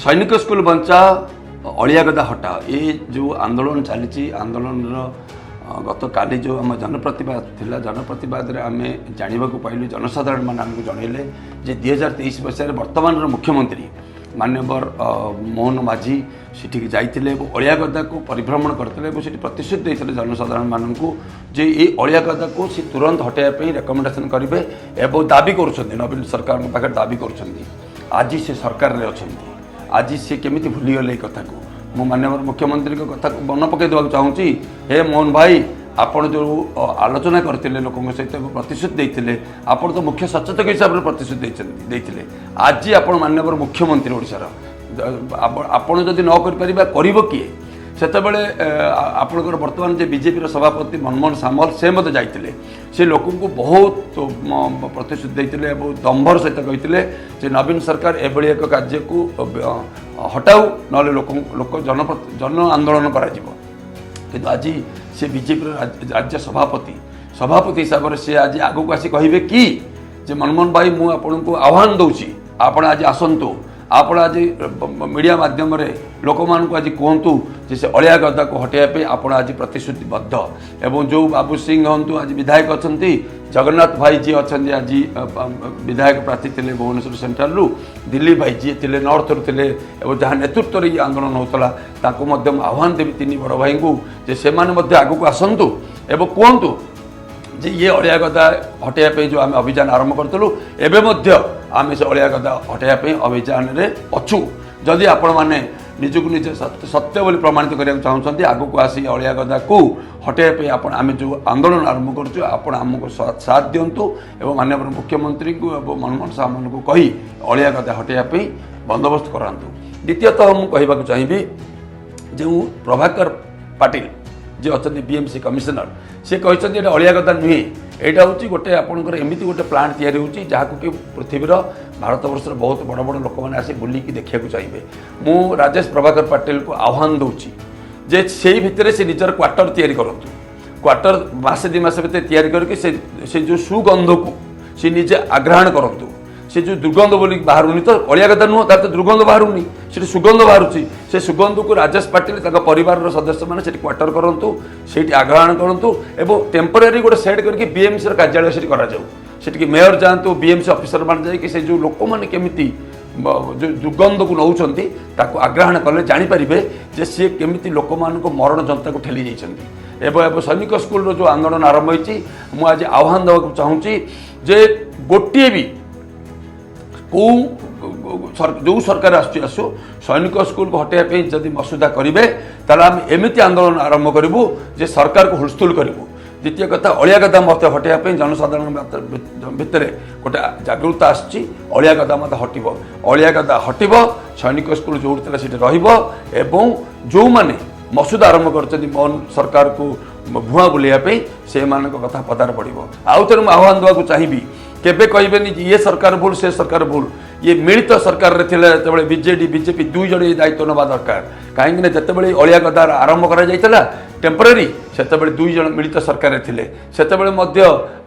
सैनिक स्कूल बंचा अलिया गदा हटा ये जो आंदोलन चली आंदोलन गत काली जो आम जनप्रतिवाद थिला जनप्रतिवाद रे आम जानवा पाइलु जनसाधारण मान आमको जनइले जे 2023 मसीह वर्तमान मुख्यमंत्री मान्यवर मोहन माझी सेठी जाइतिले अलिया गदा को परिभ्रमण करते प्रतिश्रुति देते जनसाधारण मानक जे ये अलिया गदा को सी तुरंत हटाइवाई रेकमेंडेशन करेंगे एवं दाबी कर नवीन सरकार पाखे दाबी कर आज से सरकार में अच्छा आज सी केमी भूलीगले कथा को मु माननीय मुख्यमंत्री कथा को मन पकई देवा चाहूँगी हे मोहन भाई आपण जो आलोचना करते लोक सहित प्रतिश्रुति देते आपण तो मुख्य सचेतक हिसाब से प्रतिश्रुति देते आज आपण माननीय मुख्यमंत्री ओडिशार आपण जदि न कर किए सेतबेले आपणकर वर्तमान जे बीजेपी सभापति मनमोहन सामल से मत जाइए से लोक को बहुत प्रतिश्रुति देते बहुत दम्भर सहित कहते नवीन सरकार एभली एक कार्य को हटाऊ ना लोक जन आंदोलन कर आज से बीजेपी राज्य सभापति हिसाब से आज आगक आसी कहे कि मनमोहन भाई मुझे आपन को आह्वान दूसरी आप आज आसतु आप आज मीडिया माध्यम लोक मान आज कहतु से अलिया गदा को हटाइवाई आप आज प्रतिश्रुतिबद्ध एवं जो बाबू सिंह हूँ आज विधायक अच्छा जगन्नाथ भाई जी अच्छा आज विधायक प्रार्थी थे भुवनेश्वर सेंट्रल दिल्ली भाई जी थे नॉर्थ रू थे जहाँ नेतृत्व ये आंदोलन होता आह्वान देवी तीन बड़ भाई को से आगक आसतु एवं कहतु जे ये अलिया गदा हटाइवाई जो आम अभियान आरंभ करूँ एवं आम से अलिया गदा हटाइवाई अभियान में अच्छू जदि आपण मैंने निजक निजे सत्य बोली प्रमाणित करने चाहते आगक आसी अलिया गदा को हटाइवाई आम जो आंदोलन आरंभ करमको साथ दिंतु एवं माननीय मुख्यमंत्री को मनमोहन सामल को कही अलिया गदा हटाइवाई बंदोबस्त करातु। द्वितीयतः मुझे कहवाक चाहिए जो प्रभाकर पाटिल जी अच्छा बीएमसी कमिशनर से कहते अलिया गदा नुहे यहाँ हूँ गोटे आपंकर एमती गोटे प्लांट या जहाँ कि पृथ्वीर भारत वर्ष बहुत बड़ बड़ लोक मैंने आसी बुलिकी देखा चाहिए मु राजेश प्रभाकर पाटिल को आह्वान दूची जे से भितर से निजर क्वार्टर तैयारी करतु क्वार्टर मसे 2 मास भर तैयारी करके से जो सुगंध को सी निजे आग्रहण करतु से जो दुर्गंध बोली बाहर तो अलिया गदा नुह तार तो दुर्गंध बाहर से सुगंध बाहर से सुगंध को राजेश पाटिल परिवार सदस्य मैंने क्वार्टर करूँ से आग्रहण करूँ एवं टेम्पोरारी गोटे सेट करके बीएमसी कार्यालय से मेयर जातु बीएमसी ऑफिसर मान जा जो लोक मैंने केमी जो दुर्गंध को नौकरी आग्रहण कले जानीपारे जे सी केमी लोक मान मरण जनता को ठेली जाइए एवं सैनिक स्कूल जो आंदोलन आरंभ होती मुझे आज आह्वान देवाक चाहूँगी जे गोटे भी जो सरकार आसु सैनिक स्कूल को हटाइवाई जदि मसुदा करेंगे ताल आम एमती आंदोलन आरंभ करूँ जे सरकार को हुलस्थुल करूँ। द्वितीय कथा अलिया गदा मत हटाइवाई जनसाधारण भितर गोटे जागरूकता आसी अलिया गदा मत हटब अलिया गदा हटब सैनिक स्कूल जो रही जो मैंने मसुदा आरंभ कर मोहन सरकार को भुआ बुलाइवाई से कथा पदार पड़ो आउ थे मुझे आह्वान देवाक चाहिए केबे कहबेनि ये सरकार भूल से सरकार भूल ये मिलित सरकार रे बीजेडी बीजेपी दुई जन दायित्व नवा दरकार कहीं जिते अलिया गदा आरंभ करा टेम्पोरारी से दुई जन मिलित सरकार थे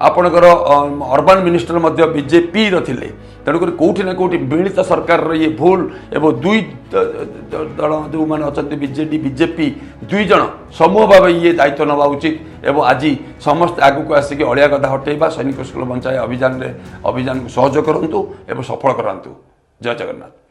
आपणकर अर्बन मिनिस्टर बीजेपी रे तेणुक कौटी ना कौटी मिलित सरकार ये भूल एवं दुई दल जो मैंने अच्छा बीजेडी बीजेपी दुई जन समूह भाव ये दायित्व नवा उचित एवं आज समस्त आगक आसिक अलिया गदा हटाइबा सैनिक स्कूल बंचाए अभियान को सहयोग करूँ एवं सफल करातु। जय जगन्नाथ।